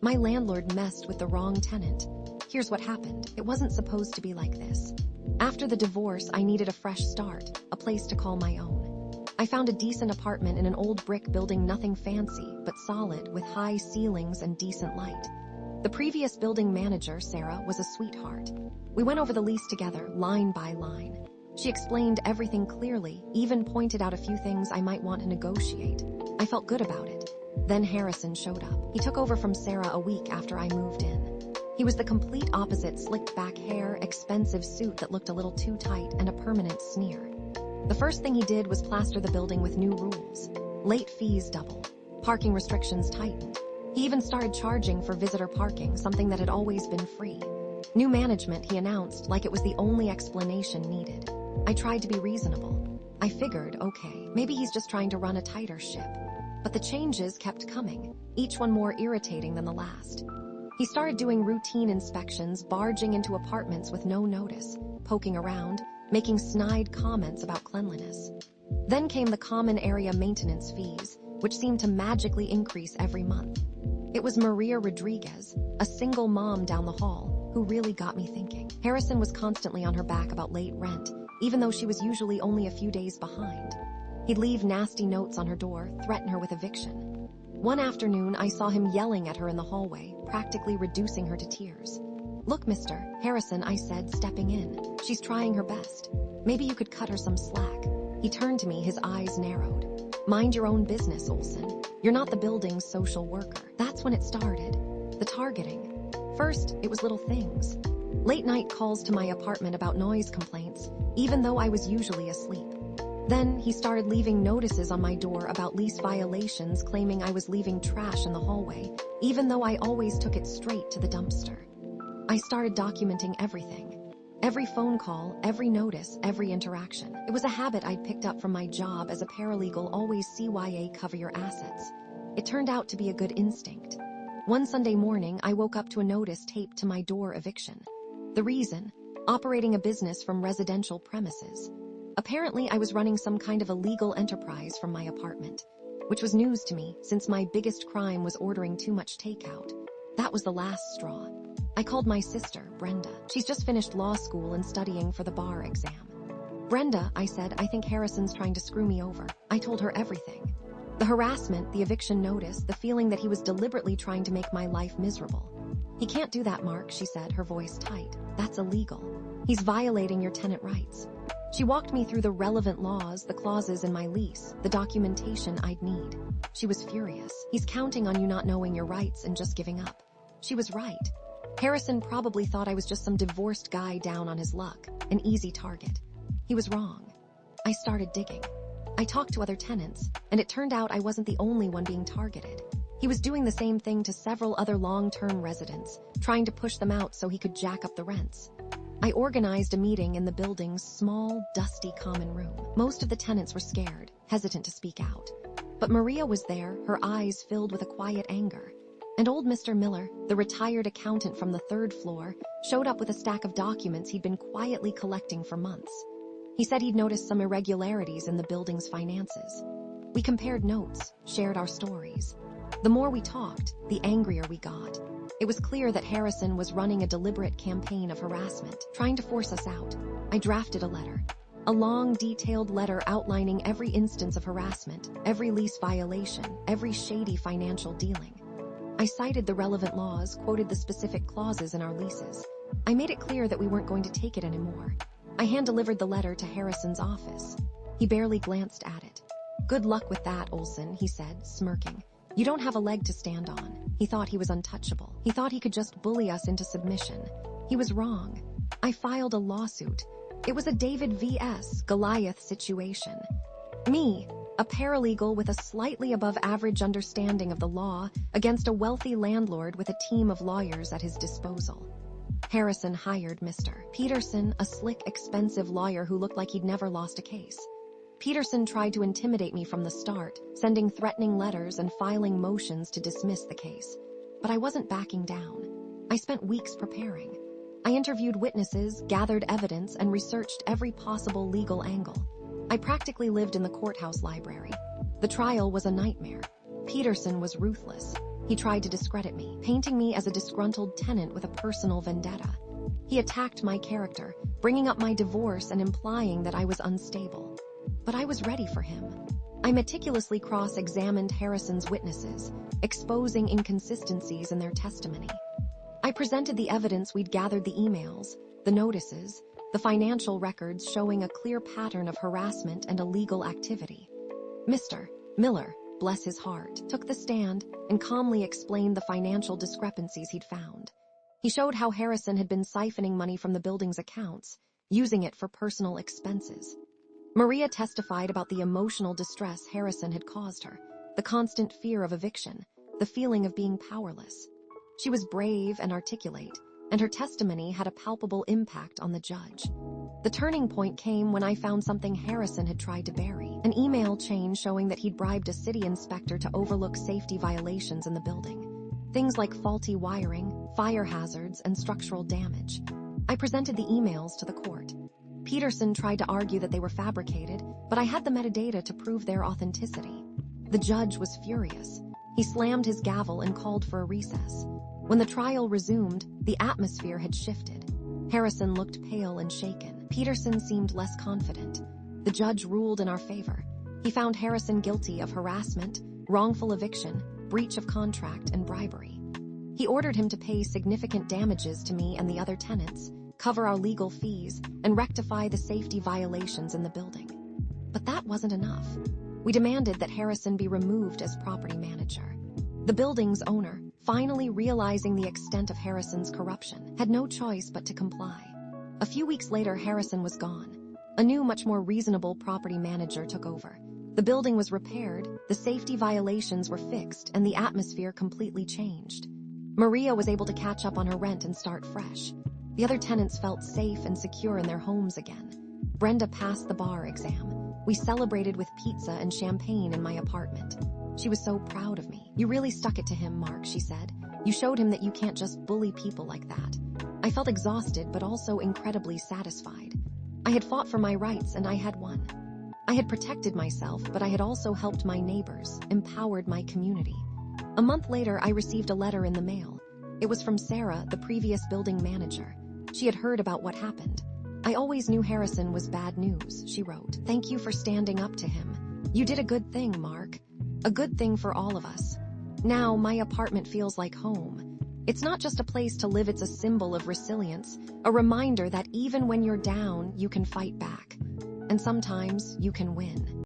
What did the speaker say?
My landlord messed with the wrong tenant. Here's what happened. It wasn't supposed to be like this. After the divorce, I needed a fresh start, a place to call my own. I found a decent apartment in an old brick building, nothing fancy, but solid, with high ceilings and decent light. The previous building manager, Sarah, was a sweetheart. We went over the lease together, line by line. She explained everything clearly, even pointed out a few things I might want to negotiate. I felt good about it. Then Harrison showed up. He took over from Sarah a week after I moved in. He was the complete opposite: slicked back hair, expensive suit that looked a little too tight, and a permanent sneer. The first thing he did was plaster the building with new rules. Late fees double. Parking restrictions tightened. He even started charging for visitor parking, something that had always been free. New management, he announced, like it was the only explanation needed. I tried to be reasonable. I figured, okay, maybe he's just trying to run a tighter ship. But the changes kept coming, each one more irritating than the last. He started doing routine inspections, barging into apartments with no notice, poking around, making snide comments about cleanliness. Then came the common area maintenance fees, which seemed to magically increase every month. It was Maria Rodriguez, a single mom down the hall, who really got me thinking. Harrison was constantly on her back about late rent, even though she was usually only a few days behind. He'd leave nasty notes on her door, threaten her with eviction. One afternoon, I saw him yelling at her in the hallway, practically reducing her to tears. "Look, Mr. Harrison," I said, stepping in. "She's trying her best. Maybe you could cut her some slack." He turned to me, his eyes narrowed. "Mind your own business, Olson. You're not the building's social worker." That's when it started. The targeting. First, it was little things. Late night calls to my apartment about noise complaints, even though I was usually asleep. Then he started leaving notices on my door about lease violations, claiming I was leaving trash in the hallway, even though I always took it straight to the dumpster. I started documenting everything. Every phone call, every notice, every interaction. It was a habit I'd picked up from my job as a paralegal: always CYA, cover your assets. It turned out to be a good instinct. One Sunday morning, I woke up to a notice taped to my door: eviction. The reason? Operating a business from residential premises. Apparently, I was running some kind of illegal enterprise from my apartment, which was news to me since my biggest crime was ordering too much takeout. That was the last straw. I called my sister, Brenda. She's just finished law school and studying for the bar exam. "Brenda," I said, "I think Harrison's trying to screw me over." I told her everything. The harassment, the eviction notice, the feeling that he was deliberately trying to make my life miserable. "He can't do that, Mark," she said, her voice tight. "That's illegal. He's violating your tenant rights." She walked me through the relevant laws, the clauses in my lease, the documentation I'd need. She was furious. "He's counting on you not knowing your rights and just giving up." She was right. Harrison probably thought I was just some divorced guy down on his luck, an easy target. He was wrong. I started digging. I talked to other tenants, and it turned out I wasn't the only one being targeted. He was doing the same thing to several other long-term residents, trying to push them out so he could jack up the rents. I organized a meeting in the building's small, dusty common room. Most of the tenants were scared, hesitant to speak out. But Maria was there, her eyes filled with a quiet anger. And old Mr. Miller, the retired accountant from the third floor, showed up with a stack of documents he'd been quietly collecting for months. He said he'd noticed some irregularities in the building's finances. We compared notes, shared our stories. The more we talked, the angrier we got. It was clear that Harrison was running a deliberate campaign of harassment, trying to force us out. I drafted a letter. A long, detailed letter outlining every instance of harassment, every lease violation, every shady financial dealing. I cited the relevant laws, quoted the specific clauses in our leases. I made it clear that we weren't going to take it anymore. I hand-delivered the letter to Harrison's office. He barely glanced at it. "Good luck with that, Olson," he said, smirking. "You don't have a leg to stand on." He thought he was untouchable. He thought he could just bully us into submission. He was wrong. I filed a lawsuit. It was a David vs. Goliath situation. Me, a paralegal with a slightly above average understanding of the law, against a wealthy landlord with a team of lawyers at his disposal. Harrison hired Mr. Peterson, a slick, expensive lawyer who looked like he'd never lost a case. Peterson tried to intimidate me from the start, sending threatening letters and filing motions to dismiss the case. But I wasn't backing down. I spent weeks preparing. I interviewed witnesses, gathered evidence, and researched every possible legal angle. I practically lived in the courthouse library. The trial was a nightmare. Peterson was ruthless. He tried to discredit me, painting me as a disgruntled tenant with a personal vendetta. He attacked my character, bringing up my divorce and implying that I was unstable. But I was ready for him. I meticulously cross-examined Harrison's witnesses, exposing inconsistencies in their testimony. I presented the evidence we'd gathered: the emails, the notices, the financial records showing a clear pattern of harassment and illegal activity. Mr. Miller, bless his heart, took the stand and calmly explained the financial discrepancies he'd found. He showed how Harrison had been siphoning money from the building's accounts, using it for personal expenses. Maria testified about the emotional distress Harrison had caused her, the constant fear of eviction, the feeling of being powerless. She was brave and articulate, and her testimony had a palpable impact on the judge. The turning point came when I found something Harrison had tried to bury: an email chain showing that he'd bribed a city inspector to overlook safety violations in the building. Things like faulty wiring, fire hazards, and structural damage. I presented the emails to the court. Peterson tried to argue that they were fabricated, but I had the metadata to prove their authenticity. The judge was furious. He slammed his gavel and called for a recess. When the trial resumed, the atmosphere had shifted. Harrison looked pale and shaken. Peterson seemed less confident. The judge ruled in our favor. He found Harrison guilty of harassment, wrongful eviction, breach of contract, and bribery. He ordered him to pay significant damages to me and the other tenants, cover our legal fees, and rectify the safety violations in the building. But that wasn't enough. We demanded that Harrison be removed as property manager. The building's owner, finally realizing the extent of Harrison's corruption, had no choice but to comply. A few weeks later, Harrison was gone. A new, much more reasonable property manager took over. The building was repaired, the safety violations were fixed, and the atmosphere completely changed. Maria was able to catch up on her rent and start fresh. The other tenants felt safe and secure in their homes again. Brenda passed the bar exam. We celebrated with pizza and champagne in my apartment. She was so proud of me. "You really stuck it to him, Mark," she said. "You showed him that you can't just bully people like that." I felt exhausted but also incredibly satisfied. I had fought for my rights and I had won. I had protected myself, but I had also helped my neighbors, empowered my community. A month later, I received a letter in the mail. It was from Sarah, the previous building manager. She had heard about what happened. "I always knew Harrison was bad news," she wrote. "Thank you for standing up to him. You did a good thing, Mark. A good thing for all of us. Now my apartment feels like home. It's not just a place to live, it's a symbol of resilience, a reminder that even when you're down, you can fight back. And sometimes you can win."